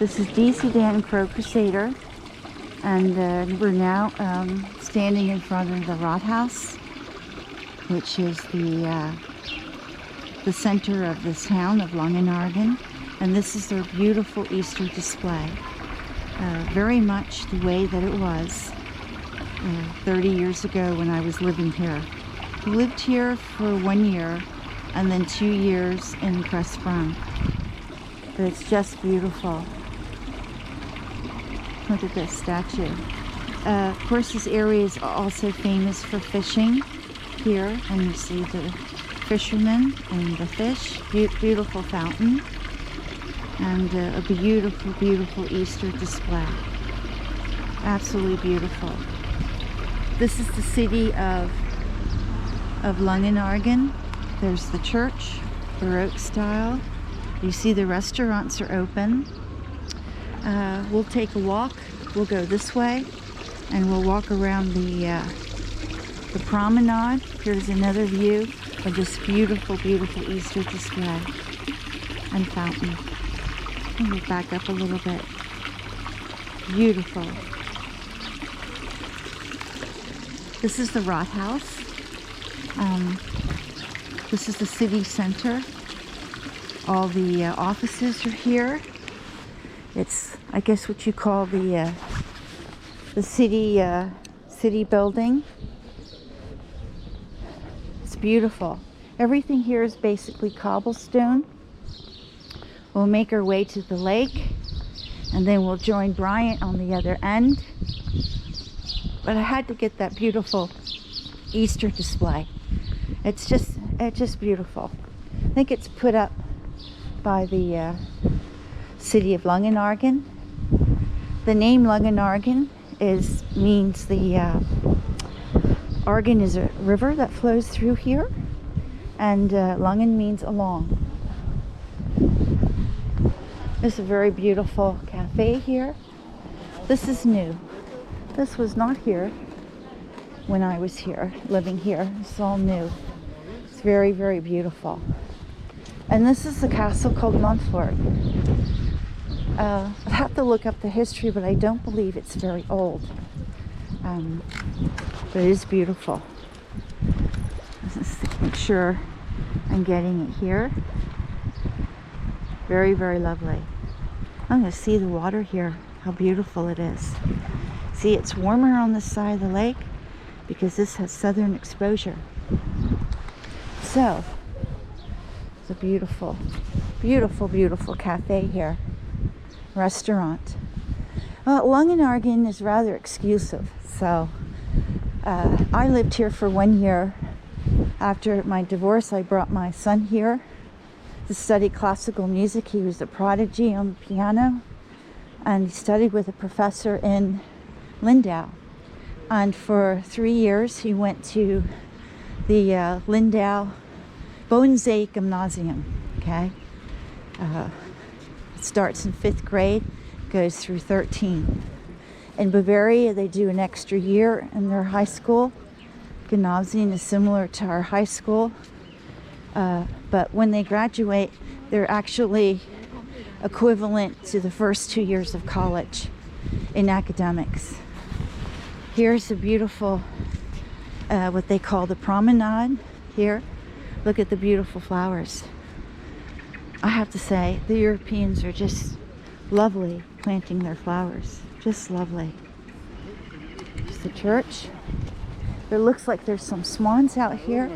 This is DC Danton Crow Crusader, and we're now standing in front of the Rathaus, which is the center of this town of Langenargen, and this is their beautiful Easter display. Very much the way that it was 30 years ago when I was living here. I lived here for 1 year and then 2 years in Kreuzlingen. But it's just beautiful. Look at this statue. Of course, this area is also famous for fishing here, and you see the fishermen and the fish. Beautiful fountain, and a beautiful, beautiful Easter display. Absolutely beautiful. This is the city of Langenargen. There's the church, Baroque style. You see the restaurants are open. We'll take a walk. We'll go this way, and we'll walk around the promenade. Here's another view of this beautiful, beautiful Easter display and fountain. Let me back up a little bit. Beautiful. This is the Rathaus. This is the city center. All the offices are here. It's, I guess, what you call the city building. It's beautiful. Everything here is basically cobblestone. We'll make our way to the lake, and then we'll join Bryant on the other end. But I had to get that beautiful Easter display. It's just beautiful. I think it's put up by the city of Langenargen. The name Langenargen means the Argen is a river that flows through here, and Langen means along. There's a very beautiful cafe here. This is new. This was not here when I was here, living here. It's all new. It's very, very beautiful. And this is the castle called Montfort. I'd have to look up the history, but I don't believe it's very old. But it is beautiful. Let's make sure I'm getting it here. Very, very lovely. I'm going to see the water here, how beautiful it is. See, it's warmer on this side of the lake because this has southern exposure. So, it's a beautiful, beautiful, beautiful cafe here. Restaurant. Well, Langenargen is rather exclusive. So, I lived here for 1 year. After my divorce, I brought my son here to study classical music. He was a prodigy on the piano, and he studied with a professor in Lindau. And for 3 years, he went to the Lindau Bodensee Gymnasium. Okay, it starts in 5th grade, goes through 13. In Bavaria, they do an extra year in their high school. Gymnasium is similar to our high school. But when they graduate, they're actually equivalent to the first 2 years of college in academics. Here's a beautiful, what they call the promenade here. Look at the beautiful flowers. I have to say, the Europeans are just lovely planting their flowers. Just lovely. There's the church. It looks like there's some swans out here.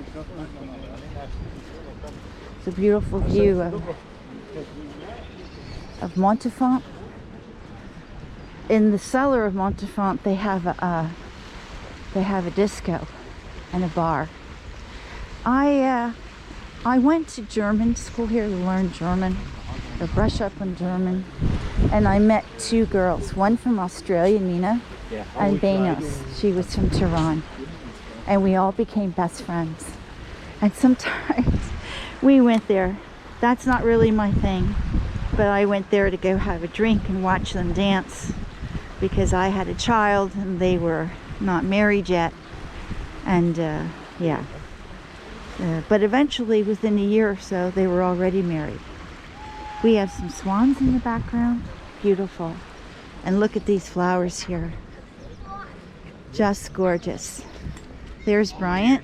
It's a beautiful view of Montfort. In the cellar of Montfort, they have a disco and a bar. I went to German school here to learn German, to brush up on German, and I met 2 girls. One from Australia, Nina, and Benos. She was from Tehran, and we all became best friends. And sometimes we went there. That's not really my thing, but I went there to go have a drink and watch them dance because I had a child and they were not married yet. And yeah. But eventually, within a year or so, they were already married. We have some swans in the background. beautiful. And look at these flowers here. Just gorgeous. There's Bryant.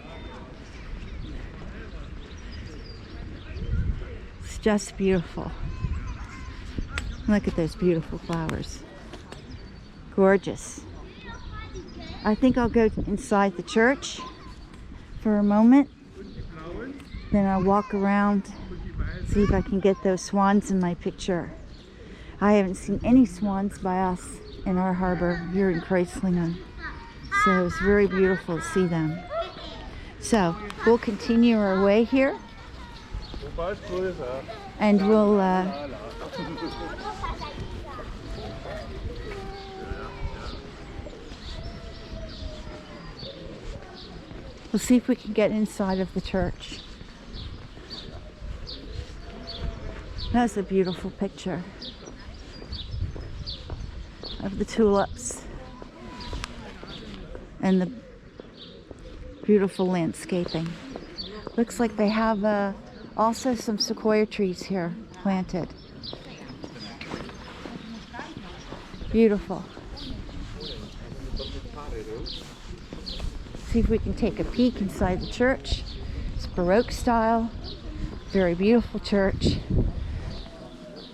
It's just beautiful. Look at those beautiful flowers. Gorgeous. I think I'll go inside the church for a moment. Then I'll walk around, see if I can get those swans in my picture. I haven't seen any swans by us in our harbor here in Kreuzlingen. So it's very beautiful to see them. So we'll continue our way here. And we'll see if we can get inside of the church. That's a beautiful picture of the tulips and the beautiful landscaping. Looks like they have also some sequoia trees here planted. Beautiful. See if we can take a peek inside the church. It's Baroque style, very beautiful church.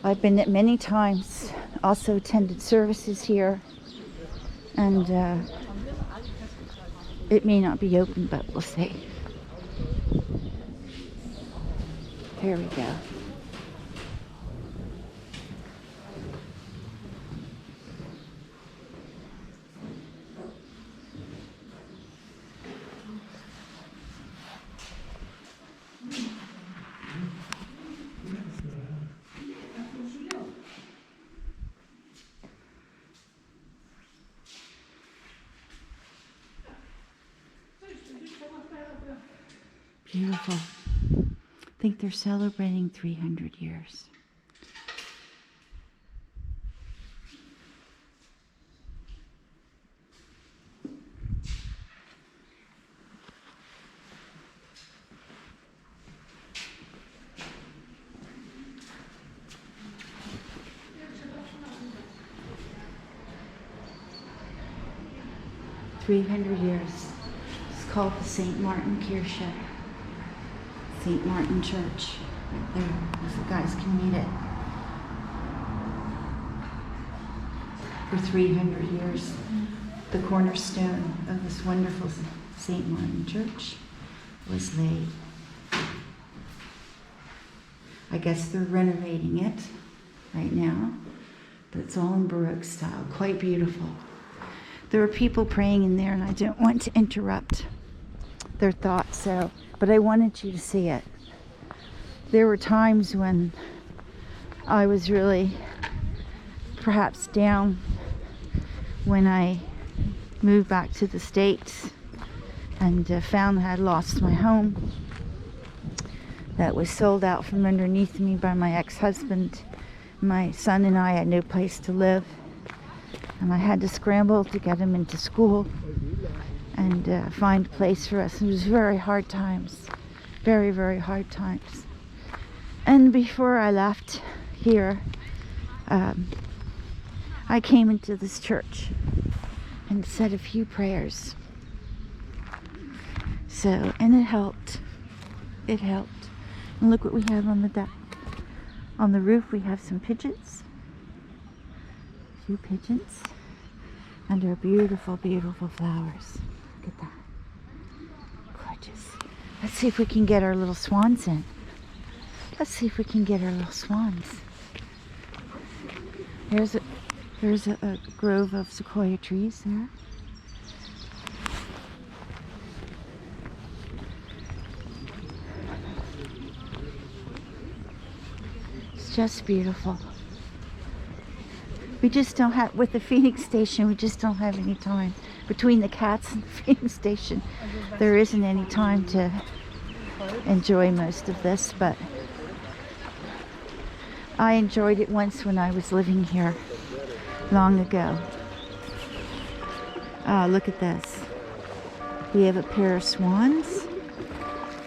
I've been it many times, also attended services here, and it may not be open, but we'll see. There we go. Beautiful. I think they're celebrating 300 years. It's called the St. Martin Kirche. St. Martin Church. Right there, as the guys can meet it. For 300 years, the cornerstone of this wonderful St. Martin Church was laid. I guess they're renovating it right now, but it's all in Baroque style, quite beautiful. There were people praying in there, and I don't want to interrupt their thoughts, but I wanted you to see it. There were times when I was really perhaps down when I moved back to the States and found I had lost my home that was sold out from underneath me by my ex-husband. My son and I had no place to live, and I had to scramble to get him into school and find a place for us. It was very hard times, very, very hard times. And before I left here, I came into this church and said a few prayers. So, and it helped. It helped. And look what we have on the deck. On the roof we have some pigeons. A few pigeons. And our beautiful, beautiful flowers. Look at that. Gorgeous. Let's see if we can get our little swans in. Let's see if we can get our little swans. There's a grove of sequoia trees there. It's just beautiful. We just don't have, with the Phoenix station, we just don't have any time. Between the cats and the Phoenix station, there isn't any time to enjoy most of this, but I enjoyed it once when I was living here long ago. Look at this. We have a pair of swans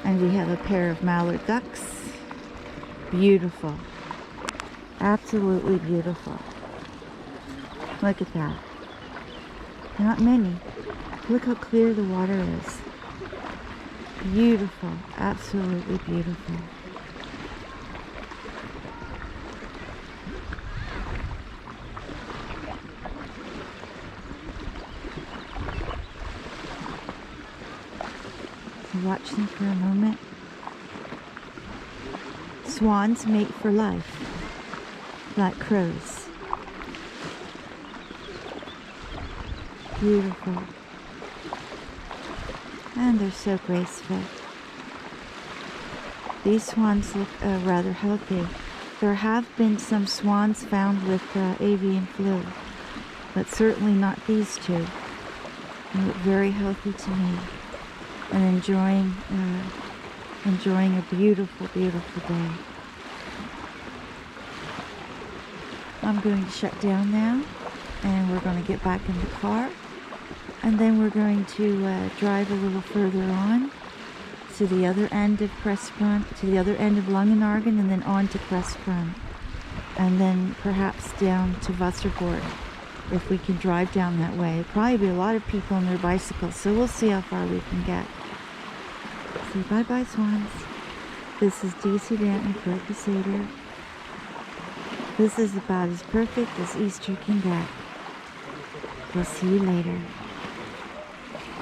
and we have a pair of mallard ducks. Beautiful. Absolutely beautiful. Look at that. Not many. Look how clear the water is. Beautiful. Absolutely beautiful. So watch them for a moment. Swans mate for life, like crows. Beautiful. And they're so graceful. These swans look rather healthy. There have been some swans found with avian flu, but certainly not these two. They look very healthy to me and enjoying a beautiful, beautiful day. I'm going to shut down now, and we're going to get back in the car, and then we're going to drive a little further on to the other end of Kreuzlingen, to the other end of Langenargen, and then on to Kreuzlingen, and then perhaps down to Wasserburg if we can drive down that way. There'll probably be a lot of people on their bicycles, so we'll see how far we can get. Say bye-bye, swans. This is DC Danton, Crusader. This is about as perfect as Easter can get. We'll see you later.